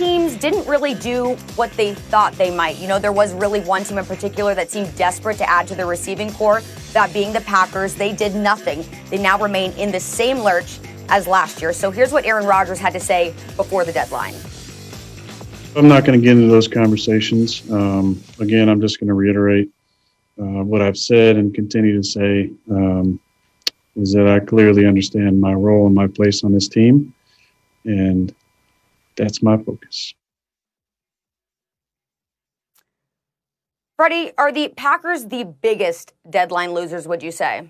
teams didn't really do what they thought they might. You know, there was really one team in particular that seemed desperate to add to their receiving corps, that being the Packers. They did nothing. They now remain in the same lurch as last year. So here's what Aaron Rodgers had to say before the deadline. I'm not going to get into those conversations. Again, I'm just going to reiterate what I've said and continue to say is that I clearly understand my role and my place on this team, and that's my focus. Freddie, are the Packers the biggest deadline losers, would you say?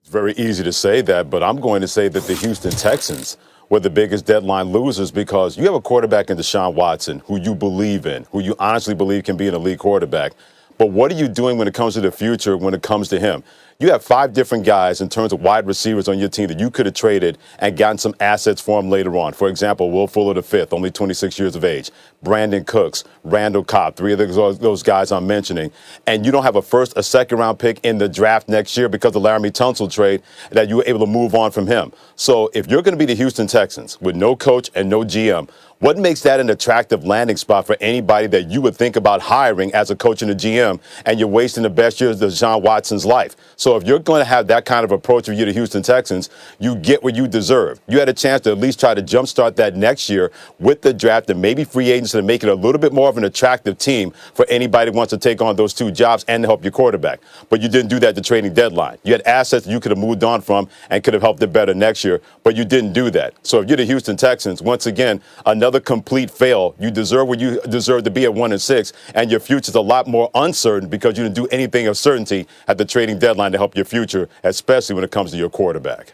It's very easy to say that, but I'm going to say that the Houston Texans were the biggest deadline losers because you have a quarterback in Deshaun Watson who you believe in, who you honestly believe can be an elite quarterback. But what are you doing when it comes to the future, when it comes to him? You have 5 different guys in terms of wide receivers on your team that you could have traded and gotten some assets for him later on. For example, Will Fuller V, only 26 years of age. Brandon Cooks, Randall Cobb, 3 of those guys I'm mentioning. And you don't have a first, a second-round pick in the draft next year because of the Laramie Tunsil trade that you were able to move on from him. So if you're going to be the Houston Texans with no coach and no GM, what makes that an attractive landing spot for anybody that you would think about hiring as a coach and a GM, and you're wasting the best years of Deshaun Watson's life? So if you're going to have that kind of approach with you, the Houston Texans, you get what you deserve. You had a chance to at least try to jumpstart that next year with the draft and maybe free agents to make it a little bit more of an attractive team for anybody who wants to take on those 2 jobs and help your quarterback. But you didn't do that at the trading deadline. You had assets you could have moved on from and could have helped it better next year, but you didn't do that. So if you're the Houston Texans, once again, another complete fail. You deserve what you deserve to be at 1-6, and your future's a lot more uncertain because you didn't do anything of certainty at the trading deadline to help your future, especially when it comes to your quarterback.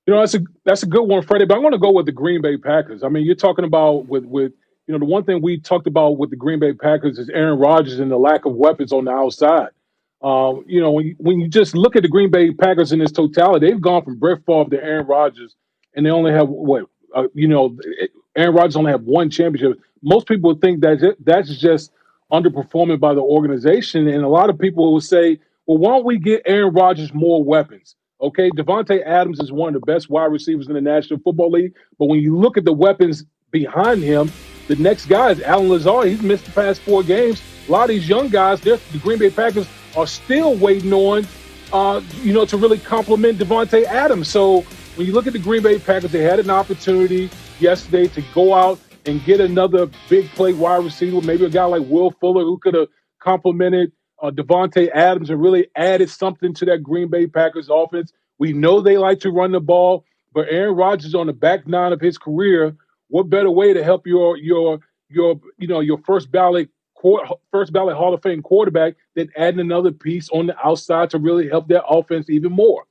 You know, that's a good one, Freddie, but I want to go with the Green Bay Packers. I mean, you're talking about with you know, the one thing we talked about with the Green Bay Packers is Aaron Rodgers and the lack of weapons on the outside. You know, when you just look at the Green Bay Packers in its totality, they've gone from Brett Favre to Aaron Rodgers, and they only have Aaron Rodgers only have 1 championship. Most people would think that that's just underperforming by the organization, and a lot of people will say, well, why don't we get Aaron Rodgers more weapons? Okay, Devontae Adams is one of the best wide receivers in the National Football League, but when you look at the weapons behind him, the next guy is Alan Lazard. He's missed the past 4 games. A lot of these young guys, the Green Bay Packers are still waiting on, to really complement Devontae Adams. So when you look at the Green Bay Packers, they had an opportunity yesterday to go out and get another big play wide receiver, maybe a guy like Will Fuller who could have complemented Devontae Adams and really added something to that Green Bay Packers offense. We know they like to run the ball, but Aaron Rodgers on the back 9 of his career, what better way to help your first ballot Hall of Fame quarterback than adding another piece on the outside to really help that offense even more?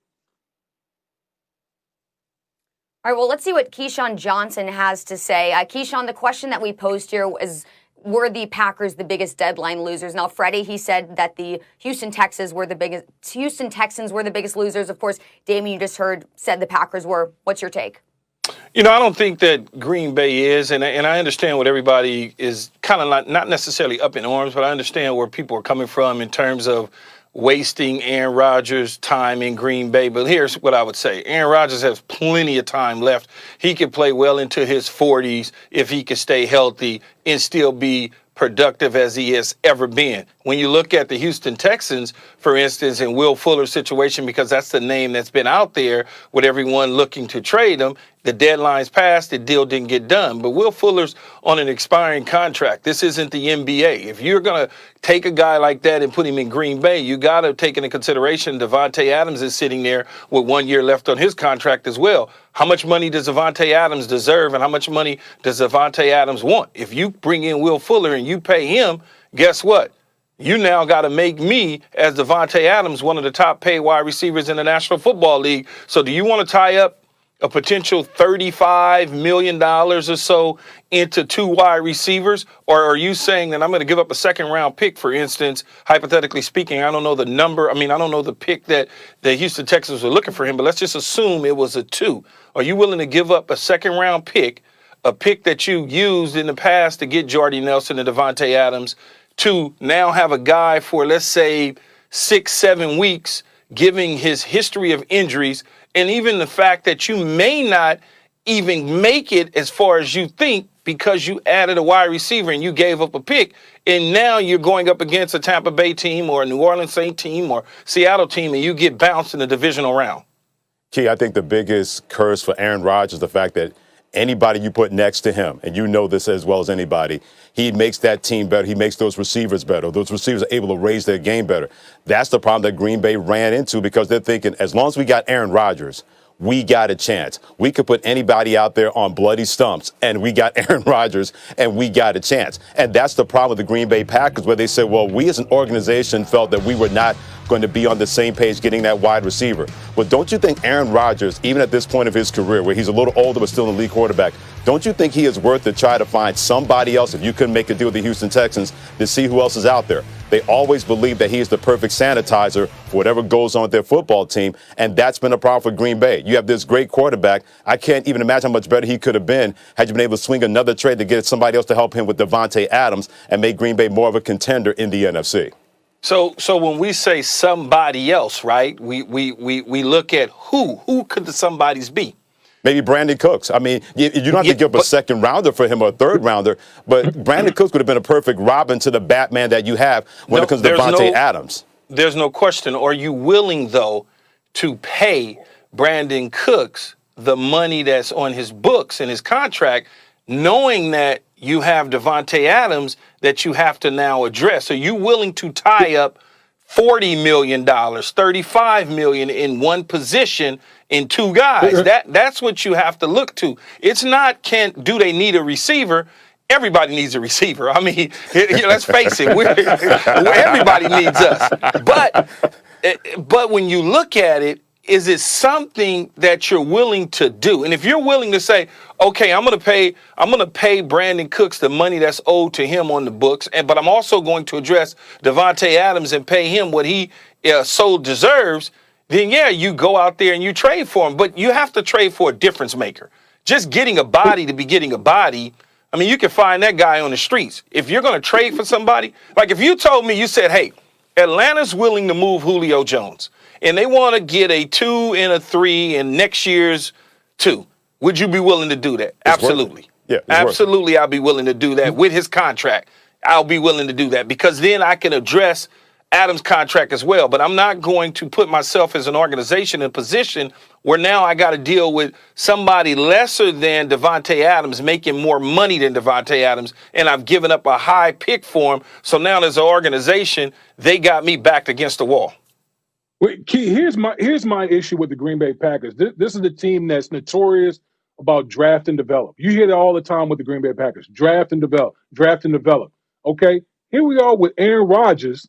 All right, well, let's see what Keyshawn Johnson has to say. Keyshawn, the question that we posed here was, were the Packers the biggest deadline losers? Now, Freddie, he said that the Houston Texans were the biggest losers. Of course, Damien, you just heard, said the Packers were. What's your take? You know, I don't think that Green Bay is, and I understand what everybody is kind of not necessarily up in arms, but I understand where people are coming from in terms of wasting Aaron Rodgers' time in Green Bay. But here's what I would say. Aaron Rodgers has plenty of time left. He can play well into his 40s if he can stay healthy and still be productive as he has ever been. When you look at the Houston Texans, for instance, in Will Fuller's situation, because that's the name that's been out there with everyone looking to trade him, the deadline's passed, the deal didn't get done. But Will Fuller's on an expiring contract. This isn't the NBA. If you're going to take a guy like that and put him in Green Bay, you got to take into consideration Devontae Adams is sitting there with 1 year left on his contract as well. How much money does Devontae Adams deserve, and how much money does Devontae Adams want? If you bring in Will Fuller and you pay him, guess what? You now got to make me, as Devontae Adams, one of the top paid wide receivers in the National Football League. So do you want to tie up a potential $35 million or so into 2 wide receivers? Or are you saying that I'm going to give up a 2nd-round pick, for instance, hypothetically speaking? I don't know the number. I don't know the pick that the Houston Texans were looking for him, but let's just assume it was a 2. Are you willing to give up a 2nd-round pick, a pick that you used in the past to get Jordy Nelson and Devontae Adams, to now have a guy for, let's say, 6-7 weeks, giving his history of injuries, and even the fact that you may not even make it as far as you think because you added a wide receiver and you gave up a pick, and now you're going up against a Tampa Bay team or a New Orleans Saints team or Seattle team, and you get bounced in the divisional round. Key, I think the biggest curse for Aaron Rodgers is the fact that anybody you put next to him, and you know this as well as anybody, he makes that team better. He makes those receivers better. Those receivers are able to raise their game better. That's the problem that Green Bay ran into because they're thinking, as long as we got Aaron Rodgers, we got a chance. We could put anybody out there on bloody stumps, and we got Aaron Rodgers, and we got a chance. And that's the problem with the Green Bay Packers, where they said, well, we as an organization felt that we were not going to be on the same page getting that wide receiver. But don't you think Aaron Rodgers, even at this point of his career, where he's a little older but still an elite quarterback, don't you think he is worth to try to find somebody else, if you couldn't make a deal with the Houston Texans, to see who else is out there? They always believe that he is the perfect sanitizer for whatever goes on with their football team, and that's been a problem for Green Bay. You have this great quarterback. I can't even imagine how much better he could have been had you been able to swing another trade to get somebody else to help him with Davante Adams and make Green Bay more of a contender in the NFC. So when we say somebody else, right, we look at who could the somebodies be? Maybe Brandon Cooks. I mean, you don't have to give up a second rounder for him or a third rounder, but Brandon Cooks would have been a perfect Robin to the Batman that you have when it comes to Davante Adams. There's no question. Are you willing, though, to pay Brandon Cooks the money that's on his books and his contract, knowing that you have Davante Adams that you have to now address? Are you willing to tie up $40 million, $35 million in one position in two guys? That's what you have to look to. It's not do they need a receiver? Everybody needs a receiver. I mean, let's face it, everybody needs us. But when you look at it, is it something that you're willing to do? And if you're willing to say, okay, I'm going to pay Brandon Cooks the money that's owed to him on the books, but I'm also going to address Davante Adams and pay him what he so deserves, then yeah, you go out there and you trade for him. But you have to trade for a difference maker. Just getting a body to be getting a body, I mean, you can find that guy on the streets. If you're going to trade for somebody, like if you told me, you said, hey, Atlanta's willing to move Julio Jones, and they want to get a 2 and a 3 in next year's 2. Would you be willing to do that? Absolutely. Yeah, absolutely, I'll be willing to do that with his contract. I'll be willing to do that because then I can address Adams' contract as well. But I'm not going to put myself as an organization in a position where now I got to deal with somebody lesser than Davante Adams making more money than Davante Adams, and I've given up a high pick for him. So now as an organization, they got me backed against the wall. Wait, Key, here's my issue with the Green Bay Packers. This is the team that's notorious about draft and develop. You hear it all the time with the Green Bay Packers. Draft and develop, draft and develop. Okay? Here we are with Aaron Rodgers,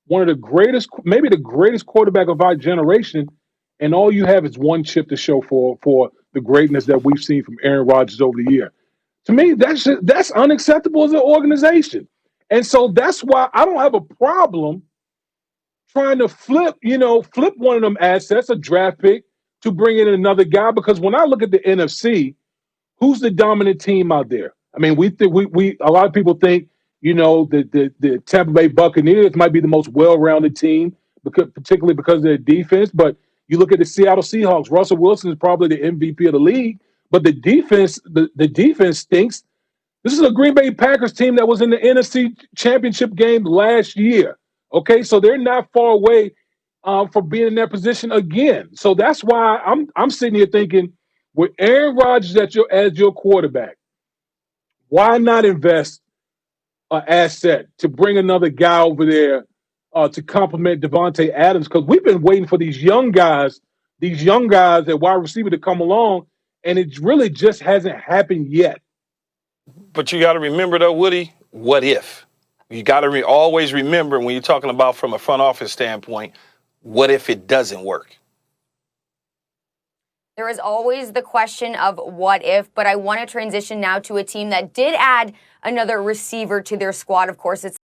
one of the greatest, maybe the greatest quarterback of our generation, and all you have is one chip to show for the greatness that we've seen from Aaron Rodgers over the year. To me, that's unacceptable as an organization. And so that's why I don't have a problem trying to flip one of them assets, a draft pick, to bring in another guy. Because when I look at the NFC, who's the dominant team out there? I mean, a lot of people think, the Tampa Bay Buccaneers might be the most well-rounded team, particularly because of their defense. But you look at the Seattle Seahawks, Russell Wilson is probably the MVP of the league, but the defense stinks. This is a Green Bay Packers team that was in the NFC Championship game last year. Okay, so they're not far away from being in that position again. So that's why I'm sitting here thinking, with Aaron Rodgers as your quarterback, why not invest an asset to bring another guy over there to complement Davante Adams? Because we've been waiting for these young guys at wide receiver to come along, and it really just hasn't happened yet. But you got to remember, though, Woody, what if? You got to always remember when you're talking about from a front office standpoint, what if it doesn't work? There is always the question of what if, but I want to transition now to a team that did add another receiver to their squad. Of course, it's